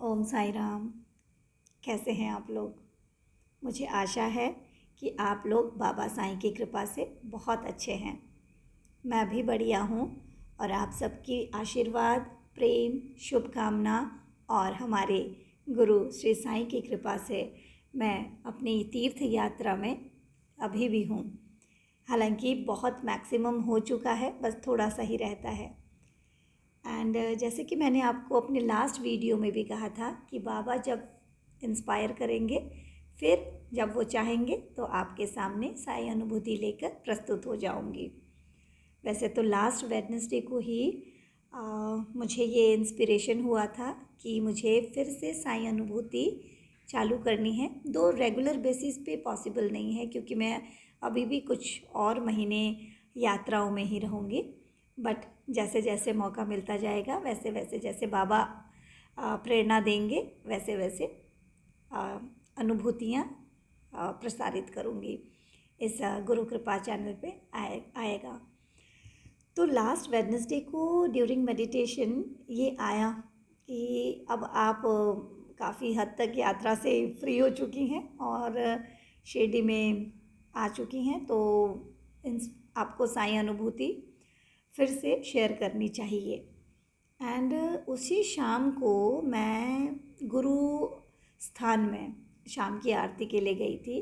ओम साई राम। कैसे हैं आप लोग? मुझे आशा है कि आप लोग बाबा साईं की कृपा से बहुत अच्छे हैं। मैं भी बढ़िया हूँ और आप सबकी आशीर्वाद, प्रेम, शुभकामना और हमारे गुरु श्री साईं की कृपा से मैं अपनी तीर्थ यात्रा में अभी भी हूँ। हालांकि बहुत मैक्सिमम हो चुका है, बस थोड़ा सा ही रहता है। एंड जैसे कि मैंने आपको अपने लास्ट वीडियो में भी कहा था कि बाबा जब इंस्पायर करेंगे, फिर जब वो चाहेंगे तो आपके सामने साई अनुभूति लेकर प्रस्तुत हो जाऊंगी। वैसे तो लास्ट वेडनेसडे को ही मुझे ये इंस्पिरेशन हुआ था कि मुझे फिर से साई अनुभूति चालू करनी है। दो रेगुलर बेसिस पे पॉसिबल नहीं है क्योंकि मैं अभी भी कुछ और महीने यात्राओं में ही रहूँगी। बट जैसे जैसे मौका मिलता जाएगा, वैसे वैसे जैसे बाबा प्रेरणा देंगे, वैसे वैसे अनुभूतियाँ प्रसारित करूँगी। इस गुरु कृपा चैनल पे आएगा। तो लास्ट वेडनेसडे को ड्यूरिंग मेडिटेशन ये आया कि अब आप काफ़ी हद तक यात्रा से फ्री हो चुकी हैं और शिरडी में आ चुकी हैं, तो आपको साईं अनुभूति फिर से शेयर करनी चाहिए। एंड उसी शाम को मैं गुरु स्थान में शाम की आरती के लिए गई थी।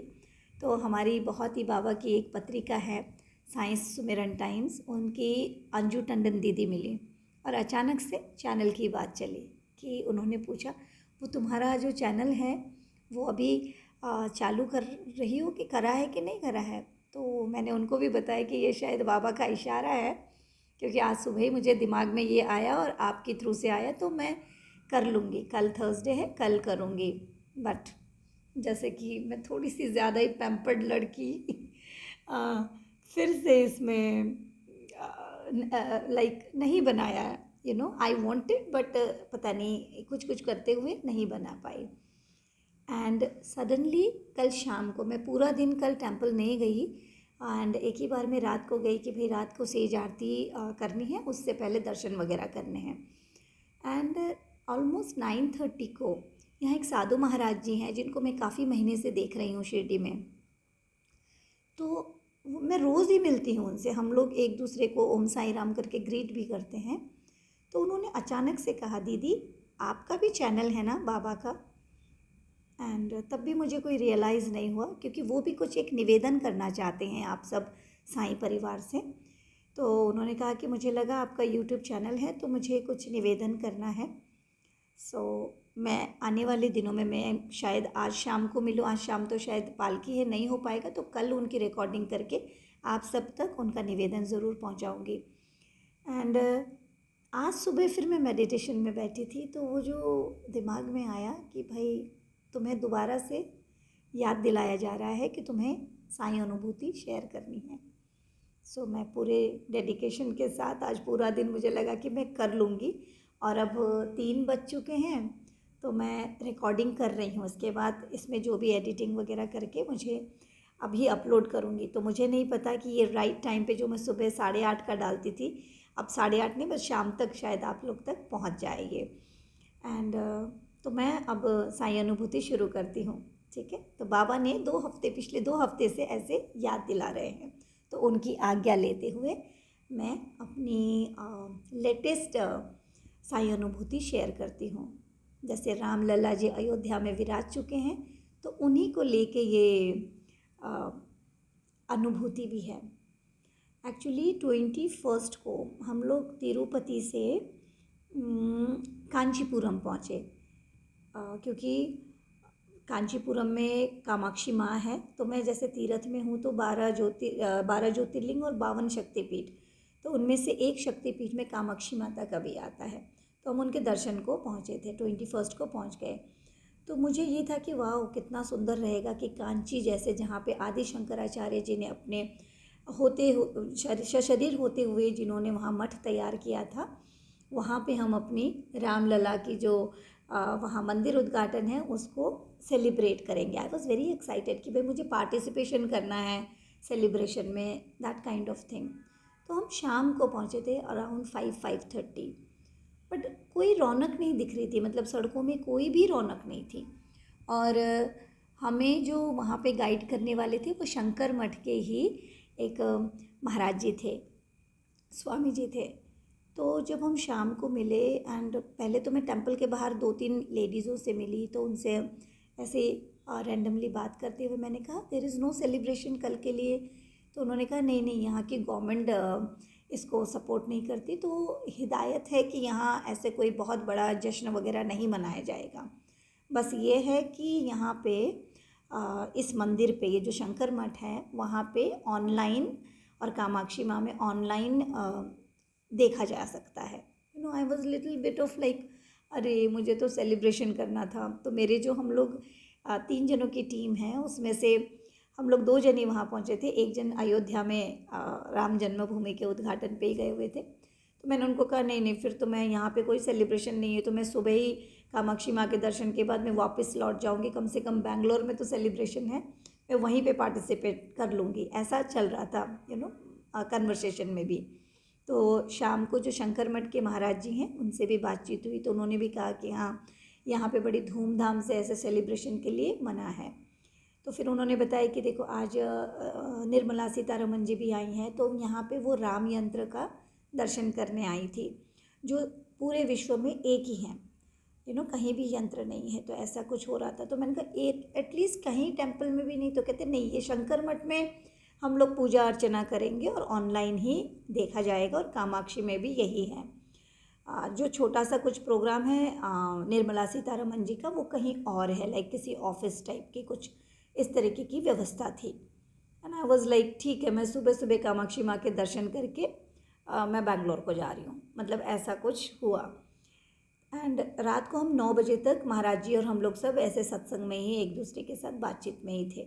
तो हमारी बहुत ही बाबा की एक पत्रिका है साइंस सुमिरन टाइम्स, उनकी अंजू टंडन दीदी मिली और अचानक से चैनल की बात चली कि उन्होंने पूछा, वो तुम्हारा जो चैनल है वो अभी चालू कर रही हो कि करा है कि नहीं करा है? तो मैंने उनको भी बताया कि ये शायद बाबा का इशारा है, क्योंकि आज सुबह ही मुझे दिमाग में ये आया और आपके थ्रू से आया, तो मैं कर लूँगी। कल थर्सडे है, कल करूँगी। बट जैसे कि मैं थोड़ी सी ज़्यादा ही पैम्पर्ड लड़की फिर से इसमें लाइक नहीं बनाया। आई वॉन्टेड, बट पता नहीं कुछ कुछ करते हुए नहीं बना पाई। एंड सडनली कल शाम को मैं पूरा दिन कल टेंपल नहीं गई एंड एक ही बार में रात को गई कि भाई रात को सेज आरती करनी है, उससे पहले दर्शन वगैरह करने हैं। एंड ऑलमोस्ट 9:30 को यहाँ एक साधु महाराज जी हैं जिनको मैं काफ़ी महीने से देख रही हूँ शिरडी में। तो मैं रोज़ ही मिलती हूँ उनसे, हम लोग एक दूसरे को ओम साई राम करके ग्रीट भी करते हैं। तो उन्होंने अचानक से कहा, दीदी आपका भी चैनल है ना बाबा का? एंड तब भी मुझे कोई रियलाइज़ नहीं हुआ क्योंकि वो भी कुछ एक निवेदन करना चाहते हैं आप सब साईं परिवार से। तो उन्होंने कहा कि मुझे लगा आपका यूट्यूब चैनल है तो मुझे कुछ निवेदन करना है। सो मैं आने वाले दिनों में मैं शायद आज शाम को मिलूँ। आज शाम तो शायद पालकी है, नहीं हो पाएगा, तो कल उनकी रिकॉर्डिंग करके आप सब तक उनका निवेदन ज़रूर पहुंचाऊंगी। एंड आज सुबह फिर मैं मेडिटेशन में बैठी थी तो वो जो दिमाग में आया कि भाई तुम्हें दोबारा से याद दिलाया जा रहा है कि तुम्हें साईं अनुभूति शेयर करनी है। सो मैं पूरे डेडिकेशन के साथ आज पूरा दिन मुझे लगा कि मैं कर लूँगी। और अब 3 बज चुके हैं तो मैं रिकॉर्डिंग कर रही हूँ। इसके बाद इसमें जो भी एडिटिंग वगैरह करके मुझे अभी अपलोड करूँगी। तो मुझे नहीं पता कि ये राइट टाइम पे जो मैं सुबह 8:30 का डालती थी, अब 8:30 नहीं, बस शाम तक शायद आप लोग तक पहुँच जाएगी। एंड तो मैं अब साईं अनुभूति शुरू करती हूँ। ठीक है, तो बाबा ने पिछले 2 हफ्ते से ऐसे याद दिला रहे हैं, तो उनकी आज्ञा लेते हुए मैं अपनी लेटेस्ट साईं अनुभूति शेयर करती हूँ। जैसे राम लला जी अयोध्या में विराज चुके हैं, तो उन्हीं को लेके ये अनुभूति भी है। एक्चुअली 21 को हम लोग तिरुपति से कांचीपुरम पहुँचे, क्योंकि कांचीपुरम में कामाक्षी माँ है। तो मैं जैसे तीर्थ में हूँ तो 12 ज्योतिर्लिंग और 52 शक्तिपीठ, तो उनमें से एक शक्तिपीठ में कामाक्षी माता का भी आता है। तो हम उनके दर्शन को पहुँचे थे, 21 को पहुँच गए। तो मुझे ये था कि वाह कितना सुंदर रहेगा कि कांची जैसे, जहाँ पे आदि शंकराचार्य जी ने अपने शरीर होते हुए जिन्होंने वहाँ मठ तैयार किया था, वहाँ पे हम अपनी रामलला की जो वहाँ मंदिर उद्घाटन है उसको सेलिब्रेट करेंगे। आई वॉज वेरी एक्साइटेड कि भाई मुझे पार्टिसिपेशन करना है सेलिब्रेशन में, दैट काइंड ऑफ थिंग। तो हम शाम को पहुँचे थे अराउंड 5:30। बट कोई रौनक नहीं दिख रही थी, मतलब सड़कों में कोई भी रौनक नहीं थी। और हमें जो वहाँ पे गाइड करने वाले थे वो शंकर मठ के ही एक महाराज जी थे, स्वामी जी थे। तो जब हम शाम को मिले एंड पहले तो मैं टेंपल के बाहर 2-3 लेडीज़ों से मिली, तो उनसे ऐसे रैंडमली बात करते हुए मैंने कहा देयर इज़ नो सेलिब्रेशन कल के लिए। तो उन्होंने कहा नहीं नहीं, यहाँ की गवर्नमेंट इसको सपोर्ट नहीं करती, तो हिदायत है कि यहाँ ऐसे कोई बहुत बड़ा जश्न वगैरह नहीं मनाया जाएगा। बस ये है कि यहाँ पे इस मंदिर पे, ये जो शंकर मठ है वहाँ पे ऑनलाइन और कामाक्षी माँ में ऑनलाइन देखा जा सकता है। I was little bit of like अरे मुझे तो सेलिब्रेशन करना था। तो मेरे जो हम लोग 3 जनों की टीम है उसमें से हम लोग 2 जन ही वहाँ पहुँचे थे। एक जन अयोध्या में राम जन्मभूमि के उद्घाटन पे ही गए हुए थे। तो मैंने उनको कहा नहीं नहीं, फिर तो मैं यहाँ पे कोई सेलिब्रेशन नहीं है, तो मैं सुबह ही कामाक्षी माँ के दर्शन के बाद मैं वापस लौट जाऊँगी। कम से कम बैंगलोर में तो सेलिब्रेशन है, मैं वहीं पे पार्टिसिपेट कर लूँगी। ऐसा चल रहा था कन्वर्सेशन में भी। तो शाम को जो शंकर मठ के महाराज जी हैं उनसे भी बातचीत हुई, तो उन्होंने भी कहा कि हाँ यहाँ पे बड़ी धूमधाम से ऐसे सेलिब्रेशन के लिए मना है। तो फिर उन्होंने बताया कि देखो आज निर्मला सीतारमन जी भी आई हैं, तो यहाँ पे वो राम यंत्र का दर्शन करने आई थी, जो पूरे विश्व में एक ही है, कहीं भी यंत्र नहीं है। तो ऐसा कुछ हो रहा था। तो मैंने कहा एक एटलीस्ट कहीं टेम्पल में भी नहीं, तो कहते नहीं, ये शंकर मठ में हम लोग पूजा अर्चना करेंगे और ऑनलाइन ही देखा जाएगा, और कामाक्षी में भी यही है। जो छोटा सा कुछ प्रोग्राम है निर्मला सीतारमन जी का, वो कहीं और है, लाइक किसी ऑफिस टाइप की कुछ इस तरीके की व्यवस्था थी। एंड आई वाज लाइक ठीक है, मैं सुबह सुबह कामाक्षी माँ के दर्शन करके मैं बैंगलोर को जा रही हूँ, मतलब ऐसा कुछ हुआ। एंड रात को हम 9 बजे तक महाराज जी और हम लोग सब ऐसे सत्संग में ही एक दूसरे के साथ बातचीत में ही थे।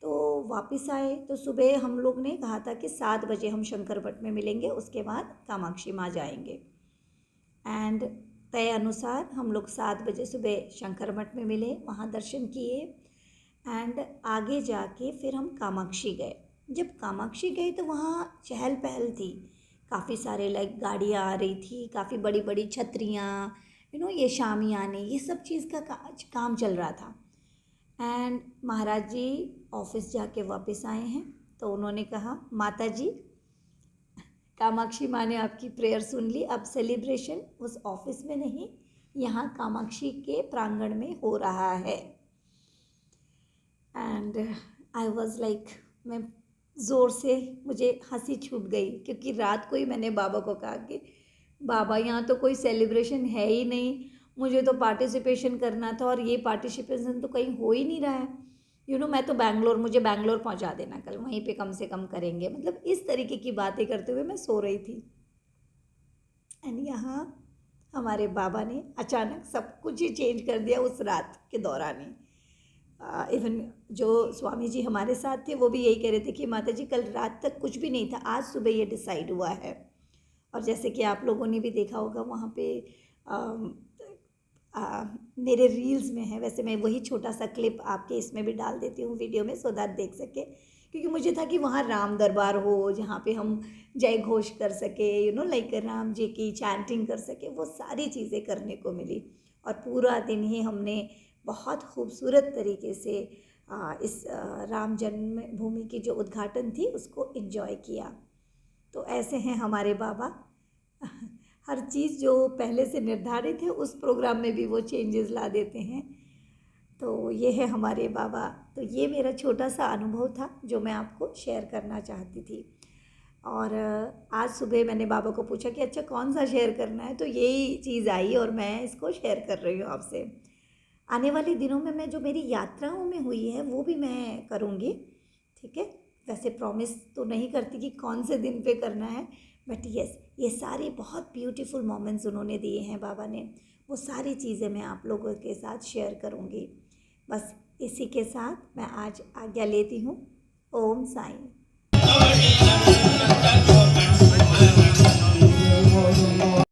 तो वापस आए तो सुबह हम लोग ने कहा था कि 7 बजे हम शंकर मठ में मिलेंगे, उसके बाद कामाक्षी माँ जाएंगे। एंड तय अनुसार हम लोग 7 बजे सुबह शंकर मठ में मिले, वहाँ दर्शन किए एंड आगे जाके फिर हम कामाक्षी गए। जब कामाक्षी गए तो वहाँ चहल पहल थी, काफ़ी सारे लाइक गाड़ियाँ आ रही थी, काफ़ी बड़ी बड़ी छतरियाँ, ये शामियाने, ये सब चीज़ का काम चल रहा था। एंड महाराज जी ऑफिस जाके वापस आए हैं, तो उन्होंने कहा माता जी कामाक्षी माँ ने आपकी प्रेयर सुन ली, अब सेलिब्रेशन उस ऑफिस में नहीं, यहाँ कामाक्षी के प्रांगण में हो रहा है। एंड आई वॉज लाइक, मैं ज़ोर से, मुझे हंसी छूट गई, क्योंकि रात को ही मैंने बाबा को कहा कि बाबा यहाँ तो कोई सेलिब्रेशन है ही नहीं, मुझे तो पार्टिसिपेशन करना था और ये पार्टिसिपेशन तो कहीं हो ही नहीं रहा है। मैं तो बैंगलोर, मुझे बैंगलोर पहुँचा देना कल, वहीं पे कम से कम करेंगे। मतलब इस तरीके की बातें करते हुए मैं सो रही थी। एंड यहाँ हमारे बाबा ने अचानक सब कुछ ही चेंज कर दिया उस रात के दौरान ही। इवन जो स्वामी जी हमारे साथ थे वो भी यही कह रहे थे कि माता जी कल रात तक कुछ भी नहीं था, आज सुबह ये डिसाइड हुआ है। और जैसे कि आप लोगों ने भी देखा होगा वहाँ पे मेरे रील्स में है, वैसे मैं वही छोटा सा क्लिप आपके इसमें भी डाल देती हूँ वीडियो में, सो दैट देख सके, क्योंकि मुझे था कि वहाँ राम दरबार हो जहाँ पे हम जय घोष कर सके, लाइक राम जी की चैंटिंग कर सके, वो सारी चीज़ें करने को मिली। और पूरा दिन ही हमने बहुत खूबसूरत तरीके से इस राम जन्मभूमि की जो उद्घाटन थी उसको एंजॉय किया। तो ऐसे हैं हमारे बाबा, हर चीज़ जो पहले से निर्धारित है उस प्रोग्राम में भी वो चेंजेस ला देते हैं। तो ये है हमारे बाबा। तो ये मेरा छोटा सा अनुभव था जो मैं आपको शेयर करना चाहती थी। और आज सुबह मैंने बाबा को पूछा कि अच्छा कौन सा शेयर करना है, तो यही चीज़ आई और मैं इसको शेयर कर रही हूँ आपसे। आने वाले दिनों में मैं जो मेरी यात्राओं में हुई है वो भी मैं करूँगी, ठीक है। वैसे प्रॉमिस तो नहीं करती कि कौन से दिन पे करना है, बट यस, ये सारी बहुत ब्यूटीफुल मोमेंट्स उन्होंने दिए हैं बाबा ने, वो सारी चीज़ें मैं आप लोगों के साथ शेयर करूँगी। बस इसी के साथ मैं आज आज्ञा लेती हूँ। ओम साईं।